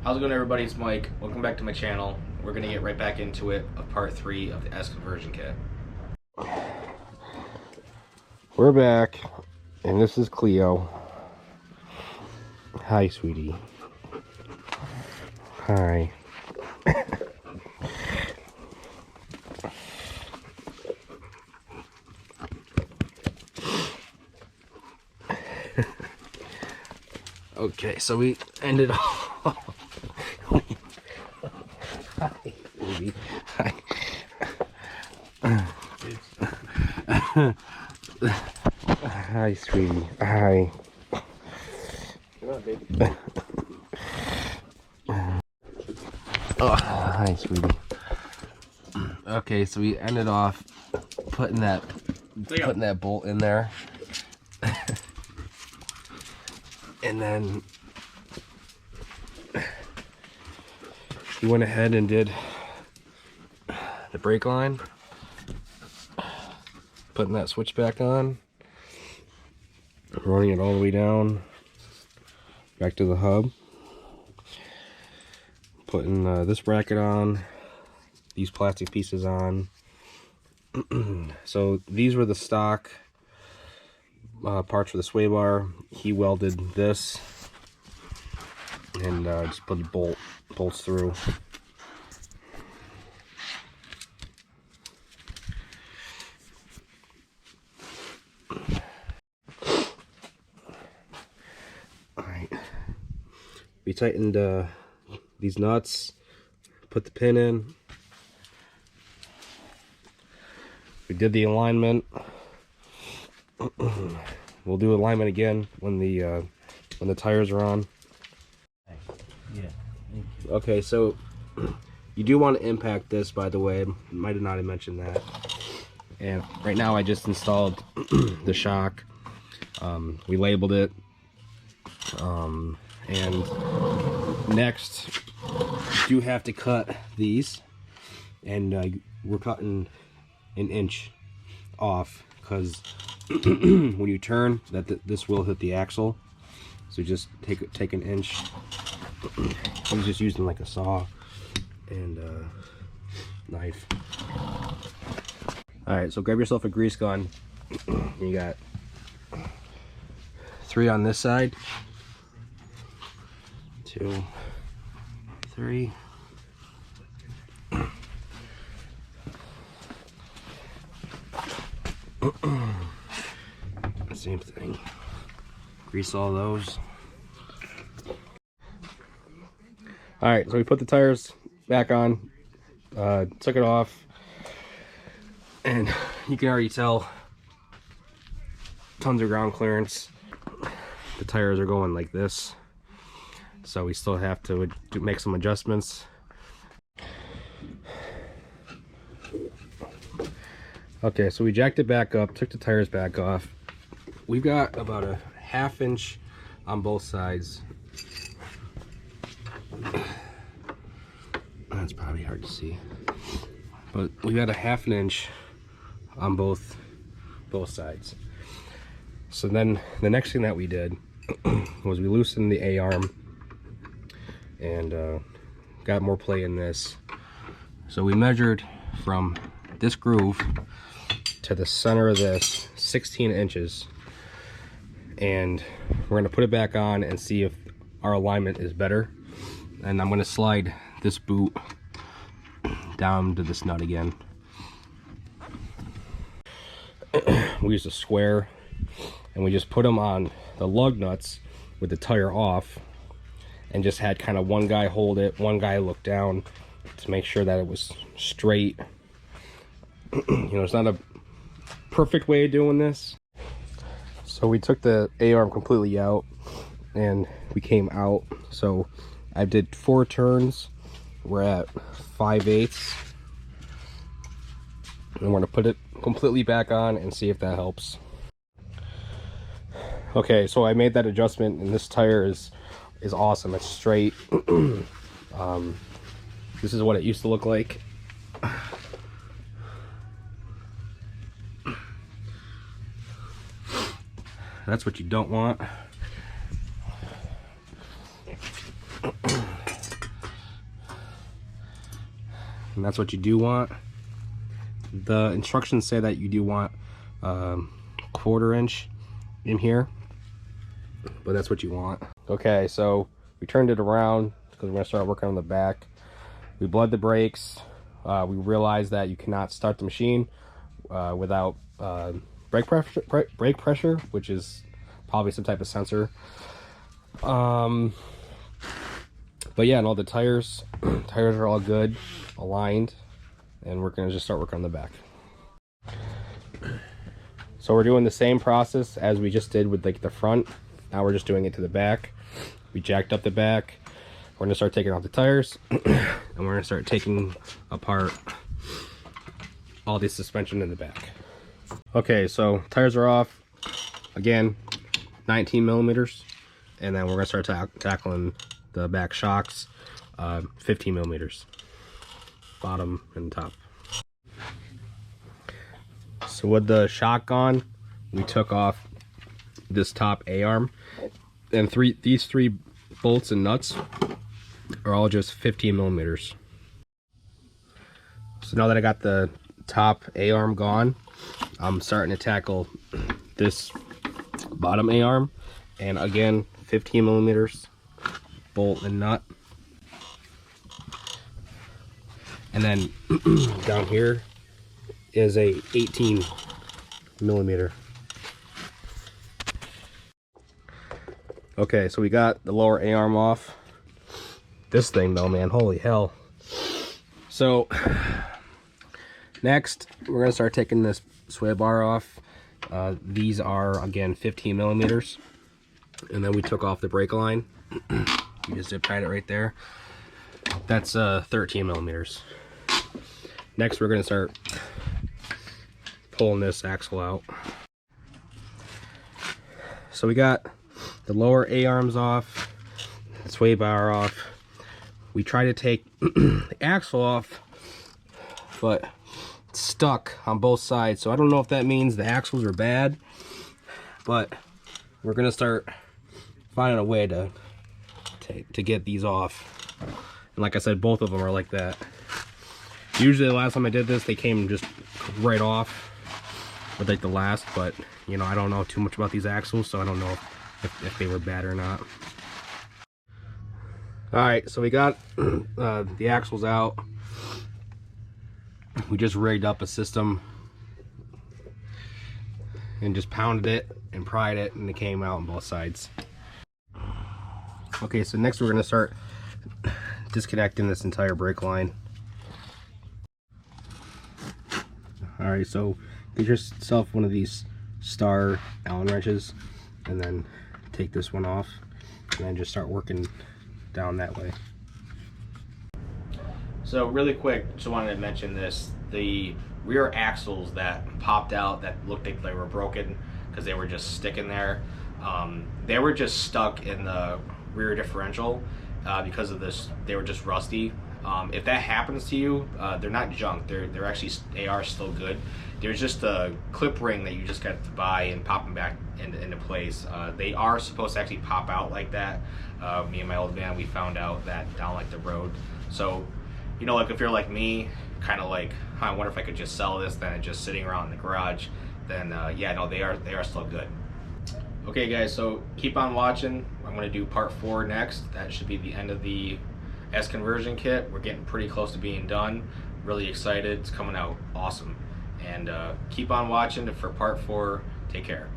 How's it going, everybody? It's Mike. Welcome back to my channel. We're going to get right back into it of part 3 of the S conversion kit. We're back, and this is Cleo. Hi, sweetie. Hi. Okay, so we ended off. Hi, baby. Hi. Hi, sweetie. Hi. Come on, baby. Oh, hi, sweetie. Okay, so we ended off putting that bolt in there. And then we went ahead and did the brake line, putting that switch back on, running it all the way down back to the hub, putting this bracket on, these plastic pieces on. So these were the stock parts for the sway bar. He welded this and just put bolts through. Alright, we tightened these nuts, put the pin in, we did the alignment. We'll do alignment again when the tires are on. Yeah. Okay, so you do want to impact this, by the way. Might have not have mentioned that. And right now I just installed the shock. We labeled it. And next, you do have to cut these. And we're cutting an inch off because when you turn, this will hit the axle. So just take an inch. I'm just using like a saw and a knife. Alright, so grab yourself a grease gun. You got 3 on this side. 2, 3. Same thing. Grease all those. Alright, so we put the tires back on, took it off, and you can already tell tons of ground clearance. The tires are going like this, so we still have to make some adjustments. Okay, so we jacked it back up, took the tires back off. We've got about a 1/2 inch on both sides. That's probably hard to see, but we got a 1/2 inch on both sides. So then the next thing that we did was we loosened the A-arm and got more play in this. So we measured from this groove to the center of this 16 inches, and we're going to put it back on and see if our alignment is better. And I'm going to slide this boot down to this nut again. We used a square and we just put them on the lug nuts with the tire off, and just had kind of one guy hold it, one guy look down to make sure that it was straight. You know, it's not a perfect way of doing this. So we took the A-arm completely out and we came out. So I did 4 turns. We're at 5/8, and we're gonna put it completely back on and see if that helps. Okay, so I made that adjustment, and this tire is awesome. It's straight. This is what it used to look like. That's what you don't want. and that's what you do want. The instructions say that you do want 1/4 inch in here, but that's what you want. Okay, so we turned it around because we're gonna start working on the back. We bled the brakes. We realized that you cannot start the machine without brake pressure, which is probably some type of sensor. But yeah, and all the tires are all good, aligned, and we're gonna just start working on the back. So we're doing the same process as we just did with like the front. Now we're just doing it to the back. We jacked up the back. We're gonna start taking off the tires, and we're gonna start taking apart all the suspension in the back. Okay, so tires are off. Again, 19 millimeters, and then we're gonna start tackling the back shocks, 15 millimeters, bottom and top. So with the shock on, we took off this top A-arm, and these three bolts and nuts are all just 15 millimeters. So now that I got the top A-arm gone, I'm starting to tackle this bottom A-arm, and again, 15 millimeters bolt and nut. And then down here is a 18 millimeter. Okay, so we got the lower A-arm off. This thing though, man, holy hell. So next we're gonna start taking this sway bar off. These are again 15 millimeters, and then we took off the brake line. We just zip tied it right there. That's 13 millimeters. Next we're gonna start pulling this axle out. So we got the lower A-arms off, the sway bar off. We try to take the axle off, but it's stuck on both sides. So I don't know if that means the axles are bad, but we're gonna start finding a way to get these off. And like I said, both of them are like that. Usually the last time I did this, they came just right off with like the last, but you know, I don't know too much about these axles, so I don't know if they were bad or not. All right, so we got the axles out. We just rigged up a system and just pounded it and pried it, and it came out on both sides. Okay, so next we're gonna start disconnecting this entire brake line. All right, so get yourself one of these star Allen wrenches, and then take this one off, and then just start working down that way. So really quick, just wanted to mention this. The rear axles that popped out that looked like they were broken because they were just sticking there, they were just stuck in the rear differential because of this. They were just rusty. If that happens to you, they're not junk. They're actually, they are still good. There's just a clip ring that you just got to buy and pop them back into place. They are supposed to actually pop out like that. Me and my old van, we found out that down like the road. So, you know, like if you're like me, kind of like, I wonder if I could just sell this, then it's just sitting around in the garage, then yeah, no, they are still good. Okay guys, so keep on watching. I'm going to do part 4 next. That should be the end of the S conversion kit. We're getting pretty close to being done. Really excited. It's coming out awesome. And keep on watching for part 4. Take care.